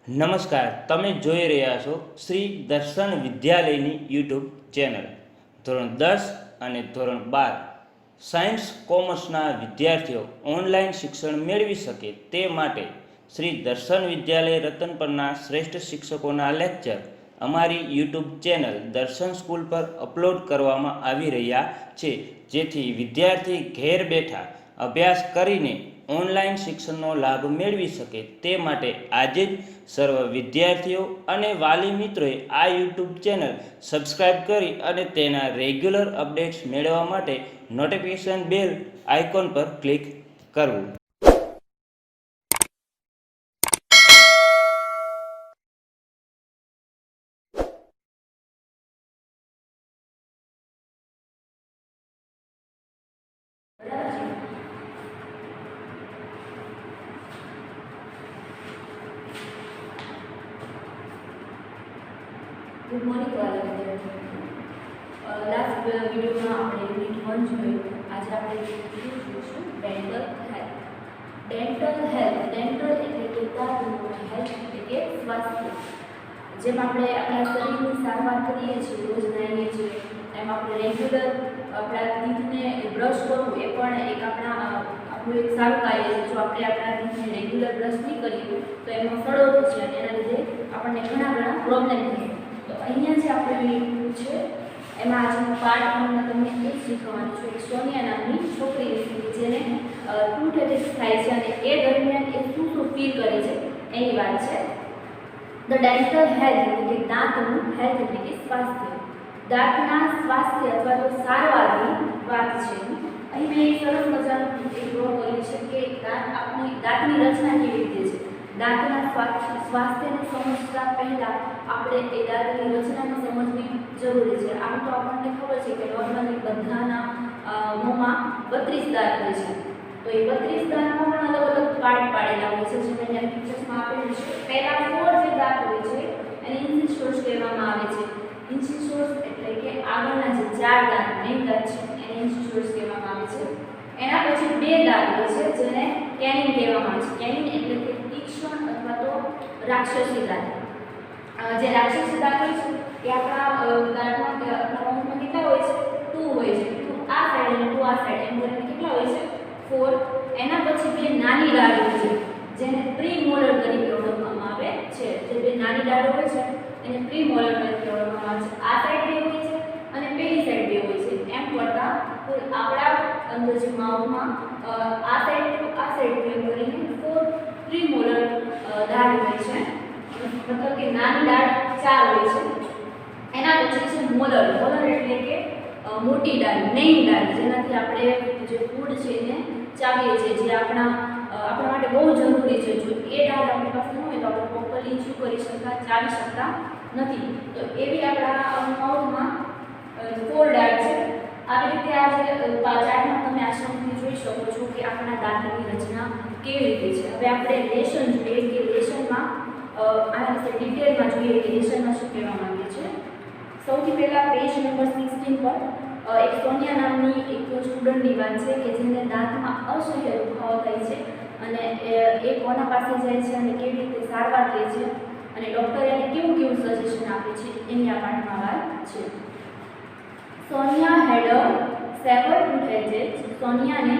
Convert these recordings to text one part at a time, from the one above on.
નમસ્કાર, તમે જોઈ રહ્યા છો શ્રી દર્શન વિદ્યાલયની યુટ્યુબ ચેનલ. ધોરણ 10 અને ધોરણ 12 સાયન્સ કોમર્સના વિદ્યાર્થીઓ ઓનલાઈન શિક્ષણ મેળવી શકે તે માટે શ્રી દર્શન વિદ્યાલય રતનપરના શ્રેષ્ઠ શિક્ષકોના લેક્ચર અમારી યુટ્યુબ ચેનલ દર્શન સ્કૂલ પર અપલોડ કરવામાં આવી રહ્યા છે, જેથી વિદ્યાર્થી ઘેર બેઠા અભ્યાસ કરીને ઓનલાઈન શિક્ષણનો લાભ મેળવી શકે તે માટે આજે જ સર્વ વિદ્યાર્થીઓ અને વાલી મિત્રોએ આ યુટ્યુબ ચેનલ સબસ્ક્રાઈબ કરી અને તેના રેગ્યુલર અપડેટ્સ મેળવવા માટે નોટિફિકેશન બેલ આઇકોન પર ક્લિક કરવું. ગુડ મોર્નિંગ વાલા વિદ્યાર્થીઓ. લાસ્ટ વિડીયોમાં આપણે યુનિટ 1 જોયું. આજે આપણે શું જોઈશું? Dental health. ડેન્ટલ એટલે કે દાંતનું, હેલ્થ એટલે કે સ્વાસ્થ્ય. જેમ આપણે આપણા શરીરની સારવાર કરીએ છીએ, રોજ નાહીએ છીએ, એમ આપણે રેગ્યુલર આપણા દીધને બ્રશ કરવું એ પણ એક આપણું એક સારું કાર્ય છે. જો આપણે આપણા દીધને રેગ્યુલર બ્રશ નહીં કરીએ તો એમાં સડો થશે અને એના લીધે આપણને ઘણા પ્રોબ્લેમ થશે. તો અહીંયા જે આપણે યુનિટ છે એમાં આજનો પાર્ટ 1માં તમને એ જ શીખવાનું છે. એક સોનિયા નામની છોકરી વિશે જેને ટૂથ એટેક થાય છે અને એ દરમિયાન એ શું ફીલ કરે છે એની વાત છે. ધ ડેન્ટલ હેલ્થ એટલે કે દાંતનું હેલ્થ એટલે કે સ્વાસ્થ્ય. દાંતના સ્વાસ્થ્ય અથવા તો સારવારની વાત છે. અહીં મેં એક સરસ મજાનું ડ્રો કર્યું છે કે દાંતની રચના કેવી રીતે છે. દાંતના સ્વાસ્થ્યને સમજતા પહેલાં આપણે એ દાંતની રચનાને સમજવી જરૂરી છે. આમ તો આપણને ખબર છે કે નોર્મલી બધાના મોંમાં 32 દાંત હોય છે. તો એ 32 દાંતમાં પણ અલગ અલગ પાર્ટ પાડેલા હોય છે, જે મેં ત્યાં પિક્ચર્સમાં આપેલું છે. પહેલા 4 જે દાંત હોય છે એને ઇન્સિસોર્સ કહેવામાં આવે છે. ઇન્સિસોર્સ એટલે કે આગળના જે 4 દાંત મેઇન દાંત છે એને ઇન્સિસોર્સ કહેવામાં આવે છે. એના પછી 2 દાંત હોય છે જેને કેનિન કહેવામાં આવે છે. કેનિન એટલે કે તીક્ષ્ણ અથવા તો રાક્ષસી દાંત. જે રાક્ષસી દાંત હોય છે એ આપણા દાંતમાં કેટલા હોય છે? 2 હોય છે. 2 આ સાઈડ અને 2 આ સાઈડ એમ કરીને કેટલા હોય છે? 4. એના પછી 2 નાની ડાળ હોય છે જેને પ્રીમોલર તરીકે ઓળખવામાં આવે છે. જે 2 નાની ડાળ હોય છે એને પ્રીમોલર તરીકે ઓળખવામાં આવે છે. આ સાઈડ 2 હોય છે અને પેલી સાઈડ 2 હોય છે. એમ કરતા આપણા અંદર જે માઉથમાં આ સાઈડ એમ કરીને 4 પ્રીમોલર દાળ હોય છે. મતલબ કે નાની દાળ 4 હોય છે. એના પછી છે મોલર. મોલર એટલે કે મોટી દાળ, મેઇન દાળ, જેનાથી આપણે જે ફૂડ છે એને ચાવીએ છીએ, જે આપણા માટે બહુ જરૂરી છે. જો એ દાળ આપણી પાસે ન હોય તો આપણે પ્રોપરલી શું કરી શકતા, ચાવી શકતા નથી. તો એવી આપણા માઉથમાં 4 દાળ છે. આવી રીતે આ જે ચાર્ટમાં તમે આસાનીથી જોઈ શકો છો કે આપણા દાંતની રચના કેવી રીતે છે. હવે આપણે લેશન જોઈએ કે લેશનમાં આના વિશે ડિટેલમાં જોઈએ કે લેશનમાં શું કહેવા માંગે છે. સૌથી પહેલાં પેજ નંબર 16 પર એક સોનિયા નામની એક સ્ટુડન્ટની વાત છે કે જેને દાંતમાં અસહ્ય દુખાવો થાય છે અને એ કોના પાસે જાય છે અને કેવી રીતે સારવાર લે છે અને ડૉક્ટર એને કેવું સજેશન આપે છે એની આ પાઠમાં વાત છે. સોનિયા હેડ સેવર ટૂથ એટેચ. સોનિયાને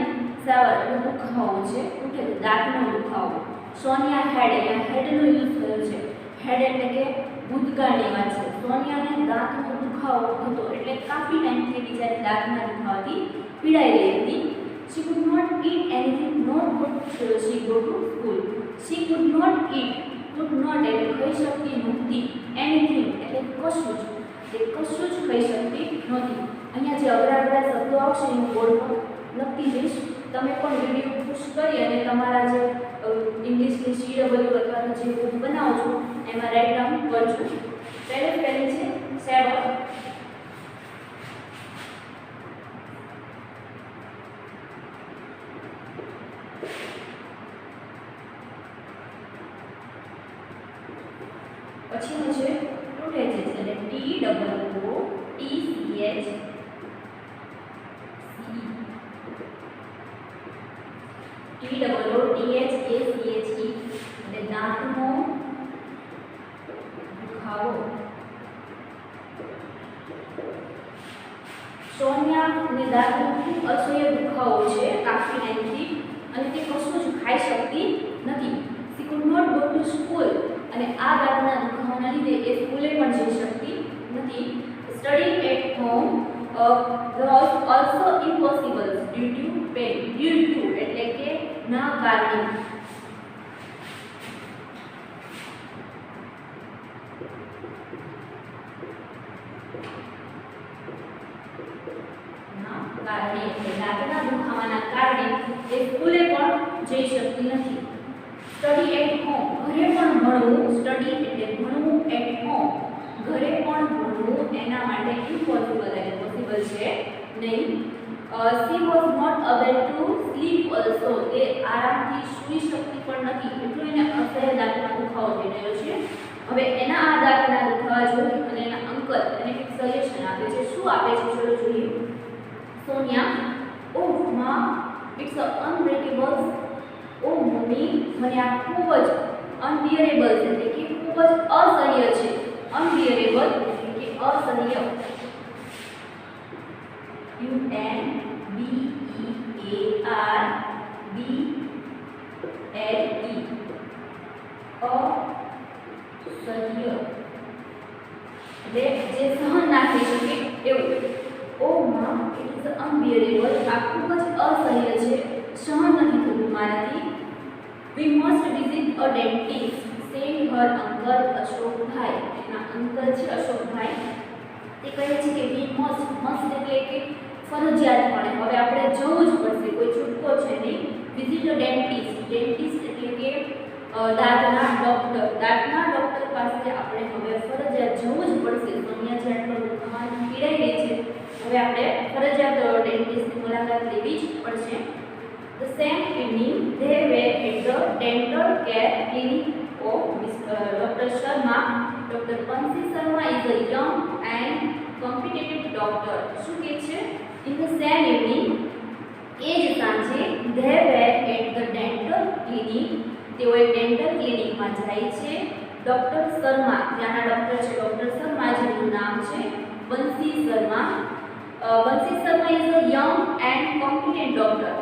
સેવર એટલે દુખાવો છે, ટૂથ એટલે દાંતનો દુખાવો. સોનિયા હેડ, અહીંયા હેડનો યુઝ થયો છે. હેડ એટલે કે ભૂતકાળની વાત છે. સોનિયાને દાંતનો દુખાવો હતો એટલે કાફી ટાઈમથી બિચારી દાંતના દુખાવાથી પીડાઈ રહી હતી. She could not eat anything, nor could she go to school. She could not eat, could not એટલે ખાઈ શકતી નહોતી. anything એટલે કશું જ, તે કશું જ ખાઈ શકતી નહોતી. અહીંયા જે અઘરા શબ્દો આવશે હું બોર્ડ પર લખતી જઈશ. તમે પણ વિડીયો પુશ કરી અને તમારા જે ઇંગ્લિશની CW અથવા તો જે બુક બનાવો છો એમાં રાઇટ ડાઉન કરજો. પહેલી છે સેવર. પછીનું છે ટૂથ એટેચ એટલે TOOTCH. TOOTHACHE એટલે દાંતનો સોનિયાને દાંતનો ખૂબ અસહ્ય દુખાવો છે કાફી ટાઈમથી અને તે કશું જ ખાઈ શકતી નથી. She could not go to school અને આ દાંતના દુખાવાના લીધે એ સ્કૂલે પણ જઈ શકતી નથી. Study at home was also impossible due to pain. Due to એટલે કે ના કારણે. દાંતના દુખાવાના કારણે એ સ્કૂલે પણ જઈ શકતી નથી. સ્ટડી એટ હોમ ઘરે પણ ભણવું. સ્ટડી એટલે ભણવું. એટ હોમ ઘરે પણ ભણવું એના માટે ઇમ્પોસિબલ એટલે પોસિબલ છે નહીં. She was not able to sleep also તે આરામથી સૂઈ શકતી પણ નથી. એટલું એને અસહ્ય દાંતનો દુખાવો થઈ રહ્યો છે. હવે એના આ દાંતના દુખાવા જોઈ અને એના અંકલ એને એક સજેશન આપે છે. શું આપે છે ચલો જોઈએ. સોનિયા, ઓહ માં, ઇટ્સ અનબ્રેકેબલ. ઓ મમ્મી, મને આ ખૂબ જ અનબિયરેબલ એટલે કે ખૂબ જ અસહ્ય છે. અનબિયરેબલ એટલે કે અસહ્ય. UNBEARBLE અસહ્ય એટલે જે સહન ના થઈ શકે એવું. ઓ માં, ઇટ ઇઝ અનબિયરેબલ આ ખૂબ જ અસહ્ય છે. સહન નથી થતું મારાથી. We must visit a dentist said her uncle Ashokbhai. એના અંકલ છે અશોકભાઈ તે કહે છે કે વી મસ્ટ એટલે કે ફરજિયાતપણે હવે આપણે જવું જ પડશે, કોઈ છૂટકો છે નહીં. Visit a dentist. ડેન્ટિસ્ટ એટલે કે દાંતના ડૉક્ટર પાસે આપણે હવે ફરજિયાત જવું જ પડશે. સોનિયા જે આટલો દુખાવાથી પીડાઈ રહી છે હવે આપણે ફરજિયાત ડેન્ટિસ્ટની મુલાકાત લેવી જ પડશે. The same evening they were at the dental care clinic of Dr. Sharma. Dr. Pansi Sharma is a young and competent doctor. શું કહે છે? In the same evening એ જ સાંજે they were at the dental clinic તેઓ એક dental ક્લિનિકમાં જાય છે. Doctor Sharma ત્યાંના ડૉક્ટર છે ડૉક્ટર શર્મા જેનું નામ છે Bansi Sharma. Bansi Sharma is a young and competent doctor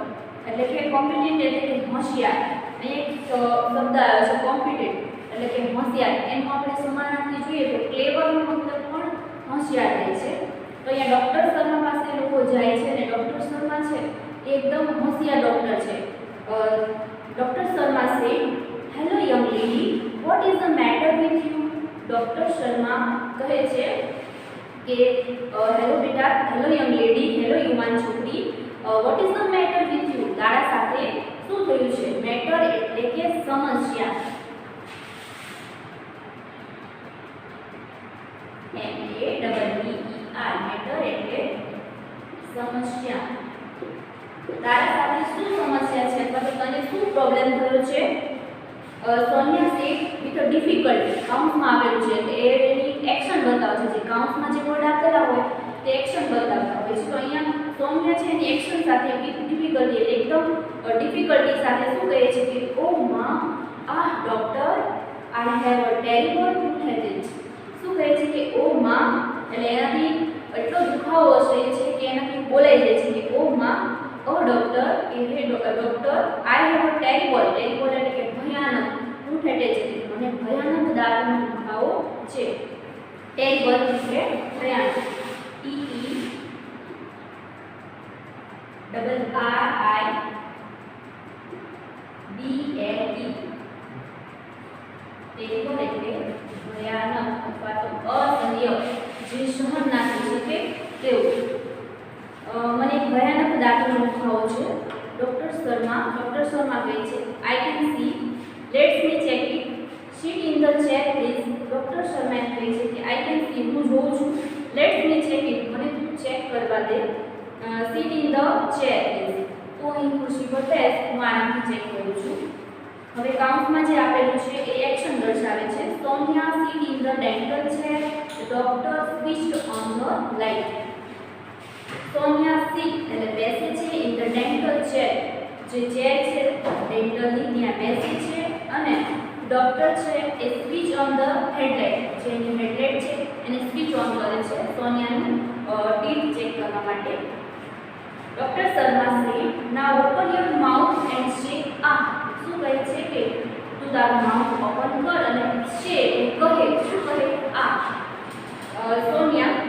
એટલે કે કોમ્પિટન્ટ એટલે કે હોશિયાર. અહીંયા એક શબ્દ આવ્યો છે કોમ્પિટન્ટ એટલે કે હોશિયાર. એનું આપણે સમાનાર્થી જોઈએ તો ક્લેવરનો મતલબ પણ હોશિયાર થાય છે. તો અહીંયા ડૉક્ટર શર્મા પાસે લોકો જાય છે અને ડૉક્ટર શર્મા છે એ એકદમ હોશિયાર ડૉક્ટર છે. ડૉક્ટર શર્મા સે hello young lady what is the matter with you. Doctor Sharma કહે છે કે હેલો બેટા, હેલો યંગ લેડી, હેલો યુવાન છોકરી, what is the matter with you તારા સાથે શું થયું છે. મેટર એટલે કે સમસ્યા. MEATTER મેટર એટલે સમસ્યા. તારા સાથે શું સમસ્યા છે અથવા તો તને શું પ્રોબ્લેમ થયો છે. Sonia said with a difficulty કાઉન્ટમાં આપેલું છે એટલે એની એક્શન બતાવે છે. જે કાઉન્ટમાં જે વર્ડ આપેલા હોય તે એક્શન બતાવતા હોય છે. તો અહીંયા સોનિયા છે એની એક્શન સાથે વિથ ડિફિકલ્ટી એટલે એકદમ ડિફિકલ્ટી સાથે શું કહે છે કે ઓ માં આ doctor I have a terrible toothaches. શું કહે છે કે ઓ માં એટલે એનાથી એટલો દુખાવો હશે છે કે એનાથી બોલાઈ જાય છે કે ઓ માં doctor I have a terrible એટલે કે ભયાનક ટૂથેચિસ મને ભયાનક દાંતનો દુખાવો છે. ટેરિબલ એટલે ભયાનક. TERRIBLE ટેરિબલ એટલે ભયાનક અથવા તો અસહ્ય જે સહન ના થઈ શકે તેવું. મને એક ભયાનક દાંતનો દુખાવો છે. ડૉક્ટર શર્મા કહે છે I can see let's me check it seat in the chair please. Doctor Sharma કહે છે કે આઈ કેન સી હું જોઉં છું. લેટ્સ મી ચેક ઇટ મને તું ચેક કરવા દે. Sit in the chair please તો અહીં ખુરશી પર બેસ હું આરામથી ચેક કરું છું. હવે કાઉન્ટમાં જે આપેલું છે એ એક્શન દર્શાવે છે. Sonia seat in the dental chair. Doctor switched on the light. Sonia seat એટલે બેસે છે ઇન ધ ડેન્ટલ ચેર જે ચેર છે ડેન્ટલની ત્યાં બેસે છે અને ડોક્ટર છે એ સ્વિચ ઓન ધ હેડલાઇટ, જે એની હેડલાઇટ છે એને સ્વિચ ઓન કરે છે સોનિયાનું ટીથ ચેક કરવા માટે. ડોક્ટર શર્મા સે નાઉ ઓપન યોર માઉથ એન્ડ શેક. આ શું કહે છે કે તું તારું માઉથ ઓપન કર અને શેક કહે. શું કહે? આ. Sonia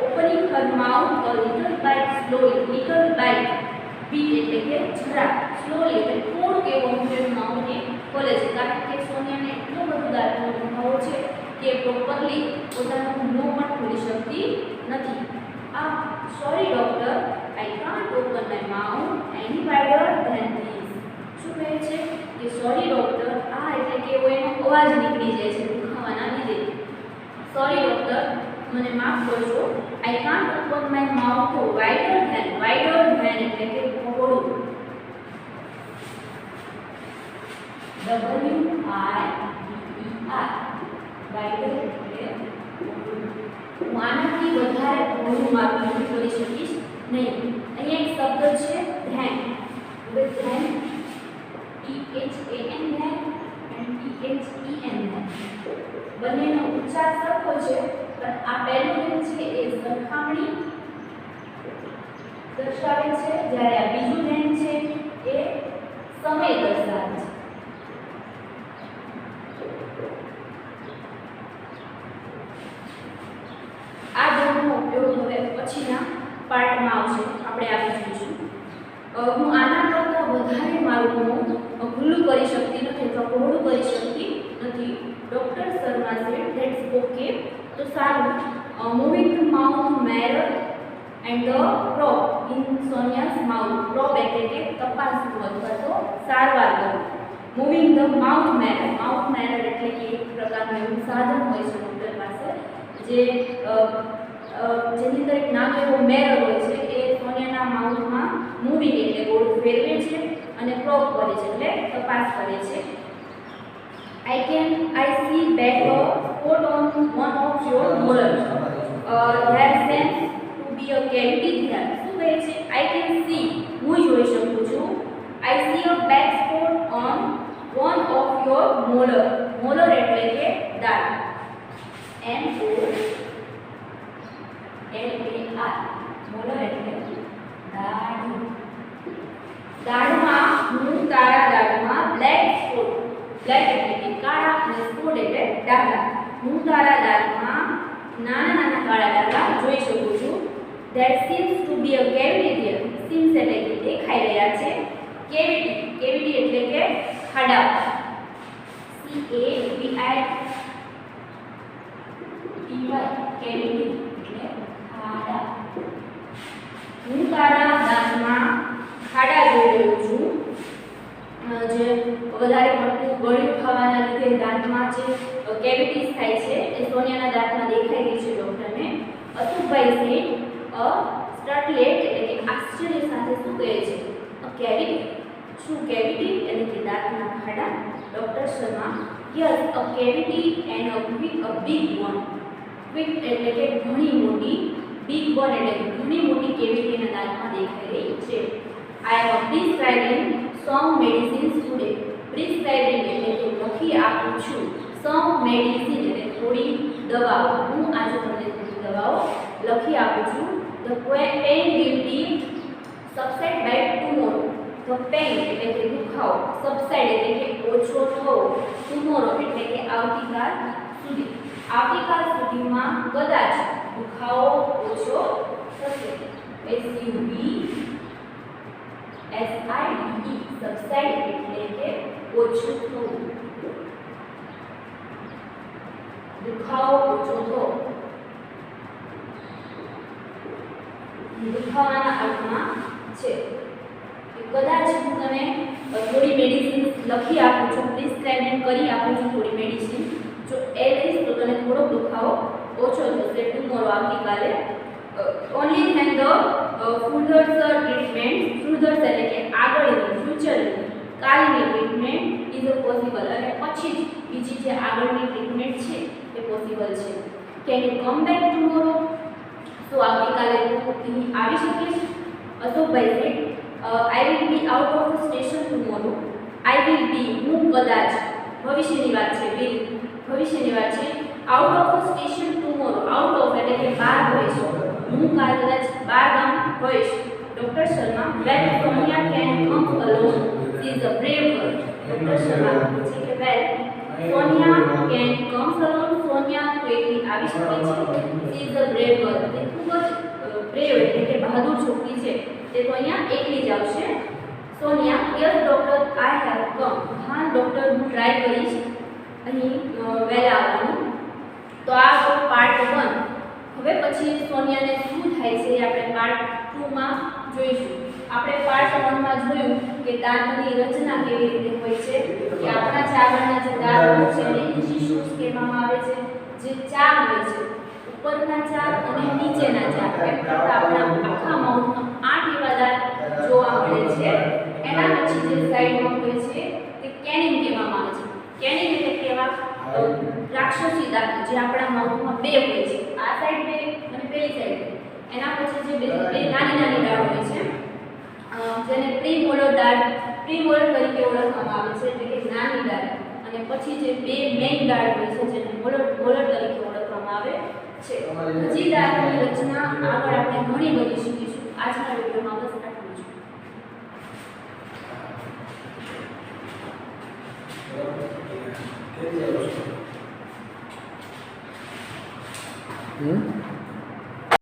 opening her mouth a little bite slowly. Little bite, bit એટલે કે જરા, સ્લોલી એટલે થોડુંક એવું એનું માઉથ એ ખોલે છે, કારણ કે સોનિયાને એટલો બધો દાંતનો દુખાવો છે કે પ્રોપરલી પોતાનું મોં પણ ખોલી શકતી નથી. આ sorry doctor, I can't open my mouth any wider than this. શું કહે છે કે સોરી ડોક્ટર, આ એટલે કે એનો અવાજ નીકળી જાય છે દુખાવાના લીધે. સોરી ડોક્ટર, મને માફ કરજો, I can't open my mouth wider than. Wider than એટલે કે પહોળું. W-I-D-E-R, વાઇડર એટલે હું આનાથી વધારે પહોળું મારું નથી કરી શકીશ નહીં. અહીંયા એક શબ્દ છે ધેન. હવે ધેન THAN ધેન અને THEN ધેન, બંનેનો ઉચ્ચાર સરખો છે, પણ આ પહેલું ધેન છે એ સરખામણી દર્શાવે છે, જ્યારે આ બીજું ધેન છે એ સમય દર્શાવે છે. આ ધેનનો ઉપયોગ હવે પછીના પાર્ટમાં આવશે, આપણે આગળ જોઈશું. હું આના કરતાં વધારે મારું મોં ખુલ્લું કરી શકતી નથી અથવા પહોળું કરી શકતી નથી. Doctor Sharma said that's okay. તો સારું. Moving the mouth mirror and the probe in Sonia's mouth. Probe એટલે કે તપાસવું અથવા તો સારવાર કરવું. Moving the mouth mirror. Mouth mirror એટલે કે એક પ્રકારનું એવું સાધન હોય છે ડૉક્ટર પાસે, જેની અંદર એક નાનો એવો મેરર હોય છે, એ સોનિયાના માઉથમાં મૂવિંગ એટલે ગોળ ફેરવે છે અને પ્રોબ કરે છે એટલે તપાસ કરે છે. I see back a spot on one of your molar. There seems to be a cavity there. શું કહે છે? I can see, હું જોઈ શકું છું. I see a black spot on one of your molar. Molar એટલે કે દાંત. M-O-L-A-R. મોલર એટલે દાઢ. દાઢમાં, હું તારા દાઢમાં બ્લેક સ્પોટ. બ્લેક એટલે કે કાળા અને સ્પોટ એટલે ડાઘા. હું તારા દાંતમાં નાના નાના કાળા ડાઘા જોઈ શકું છું. There seems to be a cavity there. Seems એટલે કે દેખાઈ રહ્યા છે. Cavity, cavity એટલે કે ખાડા. C-A-V-I-T-Y, cavity એટલે ખાડા. હું તારા દાંતમાં ખાડા જોઈ રહ્યો છું. જે વધારે પડતું ગળ્યું ખાવાના લીધે દાંતમાં જે કેવિટીઝ થાય છે એ સોનિયાના દાંતમાં દેખાઈ રહી છે ડૉક્ટરને. અતુભાઈ સેડ સ્ટાર્ટલેટ એટલે કે આશ્ચર્ય સાથે શું કહે છે? અ કેવિટી. શું કેવિટી એટલે કે દાંતના ખાડા? Doctor Sharma, yes, a cavity and a big one. Quick એટલે કે ઘણી મોટી, બિગ વન એટલે કે ઘણી મોટી કેવિટી એના દાંતમાં દેખાઈ રહી છે. આઈ એમ પ્રિસ્ક્રાઇબિંગ some medicines today. Prescribing એટલે કે લખી આપું છું. some medicine એટલે થોડી દવાઓ. હું આજે તમને થોડી દવાઓ લખી આપું છું. the pain will be subside by tomorrow. the pain એટલે કે દુખાવો, subside એટલે કે ઓછો થવો, tomorrow એટલે કે આવતીકાલ સુધી. આવતીકાલ સુધીમાં કદાચ દુખાવો ઓછો થશે. SUBSIDE, subside એટલે કે ઓછું થવું, દુખાવો ઓછો થવો. દુખાવાના અર્થમાં છે કે કદાચ હું તને થોડી મેડિસિન લખી આપું છું, પ્રિસ્ક્રાઇબિંગ કરી આપું છું થોડી મેડિસિન, જો એ લઈશ તો તને થોડો દુખાવો ઓછો થશે ટુમોરો આવતીકાલે. Only then the further treatment. Further એટલે કે આગળની, ફ્યુચરની, કાલની ટ્રીટમેન્ટ ઇઝ અ પોસિબલ, અને પછી બીજી જે આગળની ટ્રીટમેન્ટ છે એ પોસિબલ છે. Can you come back tomorrow? તો આવતીકાલે તું અહીં આવી શકીશ? Ashokbhai said I will be out of station tomorrow. I will be હું કદાચ, ભવિષ્યની વાત છે, વિલ ભવિષ્યની વાત છે. Out of a station tomorrow, out of એટલે કે બહાર હોઈશ, હું કાલ કદાચ બહાર ગામ હોઈશ. Doctor Sharma, well Sonia can come alone, she is a brave girl. Doctor Sharma છે કે well Sonia can come alone, Sonia તો એકલી આવી શકે છે. She is a brave girl, તે ખૂબ જ બ્રેવ એટલે કે બહાદુર છોકરી છે, તે તો અહીંયા એકલી જ આવશે. Sonia, yes doctor, I have come. હા ડોક્ટર, હું ટ્રાય કરીશ અહીં વહેલા આવવાનું. તો આ હતો પાર્ટ 1. હવે પછી સોનિયાને શું થાય છે એ આપણે પાર્ટ 2 માં જોઈશું. આપણે પાર્ટ 1 માં જોયું કે દાંતની રચના કેવી રીતે હોય છે, કે આપણા ચાવડના જે દાંત હોય છે એને ટીશ્યુસ કહેવામાં આવે છે. જે ચાર હોય છે, ઉપરના ચાર અને નીચેના ચાર, એમ કરતાં આપણા આખા માઉથમાં 8 એવા દાંત જોવા મળે છે. એના પછી જે સાઈડમાં હોય છે તે કેનિંગ કહેવામાં આવે છે. કેનિંગ એટલે કેવા રાક્ષસી દાંત જે આપણા માઉથમાં 2 હોય છે, આ સાઈડ 2 અને પેલી સાઈડ 2. એના પછી જે બે નાની નાની દાળ હોય છે જેને પ્રીમોલર દાળ, પ્રીમોલર તરીકે ઓળખવામાં આવે છે, એટલે કે નાની દાળ. અને પછી જે 2 મેઇન દાળ હોય છે જેને મોલર તરીકે ઓળખવામાં આવે છે. હજી દાળની રચના આગળ આપણે ઘણી બધી શીખીશું. આજના વિડીયોમાં બસ આટલું જ. Hmm?